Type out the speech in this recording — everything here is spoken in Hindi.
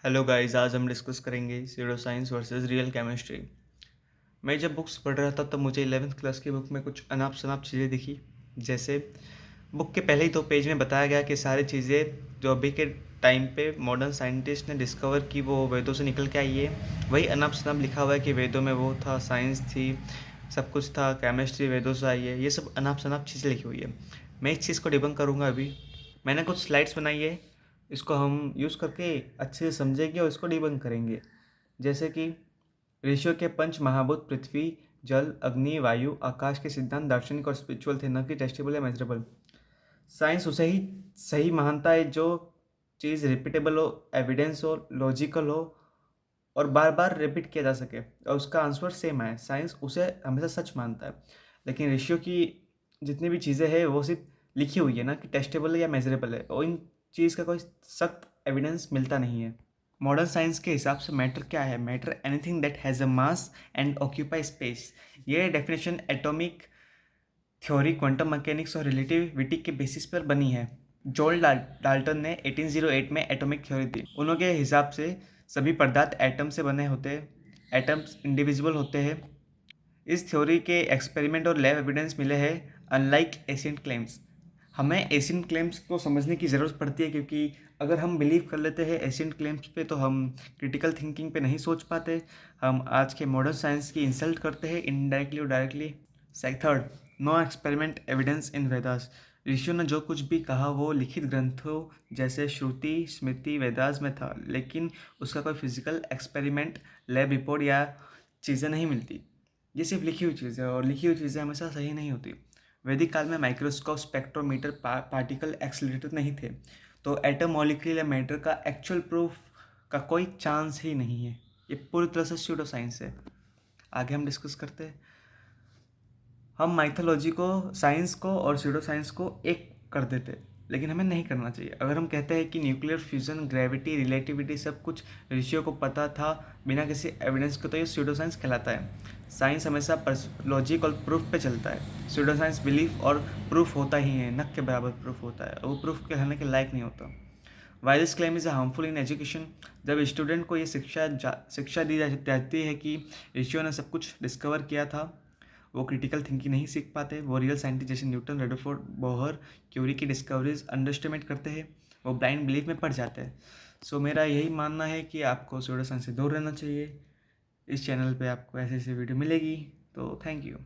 हेलो गाइस, आज हम डिस्कस करेंगे zero science versus real chemistry. मैं जब बुक्स पढ़ रहा था तब मुझे 11th क्लास की बुक में कुछ अनाप शनाप चीज़ें दिखी। जैसे बुक के पहले ही 2 पेज में बताया गया कि सारी चीज़ें जो अभी के टाइम पे मॉडर्न साइंटिस्ट ने डिस्कवर की वो वेदों से निकल के आई है। वही अनाप शनाप लिखा हुआ है कि वेदों में वो था, साइंस थी, सब कुछ था, केमिस्ट्री वेदों से आई है। ये सब अनाप शनाप चीज़ें लिखी हुई है। मैं इस चीज़ को डिबंक करूँगा अभी। मैंने कुछ स्लाइड्स बनाई है, इसको हम यूज़ करके अच्छे से समझेंगे और इसको डिबंक करेंगे। जैसे कि ऋषियों के पंच महाभूत पृथ्वी, जल, अग्नि, वायु, आकाश के सिद्धांत दार्शनिक और स्पिरिचुअल थे, न कि टेस्टेबल या मेजरेबल। साइंस उसे ही सही मानता है जो चीज़ रिपीटेबल हो, एविडेंस हो, लॉजिकल हो और बार बार रिपीट किया जा सके, और उसका आंसर सेम है। साइंस उसे हमेशा सच मानता है। लेकिन ऋषियों की जितनी भी चीज़ें हैं वो सिर्फ लिखी हुई है, ना कि टेस्टेबल है या मेजरेबल है, और इन चीज़ का कोई सख्त एविडेंस मिलता नहीं है। मॉडर्न साइंस के हिसाब से मैटर क्या है? Matter anything that has a mass and occupy space. ये definition atomic theory, quantum mechanics और रिलेटिविटी के बेसिस पर बनी है। डाल्टन ने 1808 में एटॉमिक थ्योरी दी। उनके हिसाब से सभी पदार्थ एटम से बने होते हैं, एटम्स इंडिविजुअल होते हैं। इस थ्योरी के एक्सपेरिमेंट और लैब एविडेंस मिले हैं, अनलाइक एशियंट क्लेम्स। हमें एशियंट क्लेम्स को समझने की ज़रूरत पड़ती है, क्योंकि अगर हम बिलीव कर लेते हैं एशियंट क्लेम्स पे तो हम क्रिटिकल थिंकिंग पे नहीं सोच पाते। हम आज के मॉडर्न साइंस की इंसल्ट करते हैं, इनडायरेक्टली और directly. Third, know experiment evidence in Vedas. ऋषियों ने जो कुछ भी कहा वो लिखित ग्रंथों जैसे श्रुति, स्मृति, वेदास में था, लेकिन उसका कोई फिजिकल एक्सपेरिमेंट, लैब रिपोर्ट या चीज़ें नहीं मिलती। ये सिर्फ लिखी हुई चीज़ है, और लिखी हुई चीज़ें हमेशा सही नहीं होती। वैदिक काल में माइक्रोस्कोप, स्पेक्ट्रोमीटर, पार्टिकल एक्सीलरेटर नहीं थे, तो एटम, मॉलिक्यूल या मैटर का एक्चुअल प्रूफ का कोई चांस ही नहीं है। ये पूरी तरह से स्यूडो साइंस है। आगे हम डिस्कस करते हैं। हम माइथोलॉजी को, साइंस को और स्यूडो साइंस को एक कर देते, लेकिन हमें नहीं करना चाहिए। अगर हम कहते हैं कि न्यूक्लियर फ्यूजन, ग्रेविटी, रिलेटिविटी सब कुछ ऋषियों को पता था बिना किसी एविडेंस के, तो ये स्यूडो साइंस कहलाता है। साइंस हमेशा लॉजिक और प्रूफ पे चलता है। स्यूडो साइंस बिलीफ और प्रूफ होता ही है, नक के बराबर प्रूफ होता है, वो प्रूफ कहलाने के लायक नहीं होता। Why this claim is harmful in education. जब स्टूडेंट को ये शिक्षा दी जाती है कि ऋषियों ने सब कुछ डिस्कवर किया था, वो क्रिटिकल थिंकिंग नहीं सीख पाते। वो रियल साइंटिस्ट जैसे न्यूटन, रदरफोर्ड, बोहर, क्यूरी की डिस्कवरीज अंडरस्टिमेट करते हैं। वो ब्लाइंड बिलीफ में पड़ जाते हैं। सो मेरा यही मानना है कि आपको स्यूडो साइंस से दूर रहना चाहिए। इस चैनल पे आपको ऐसे ऐसे वीडियो मिलेगी। तो थैंक यू।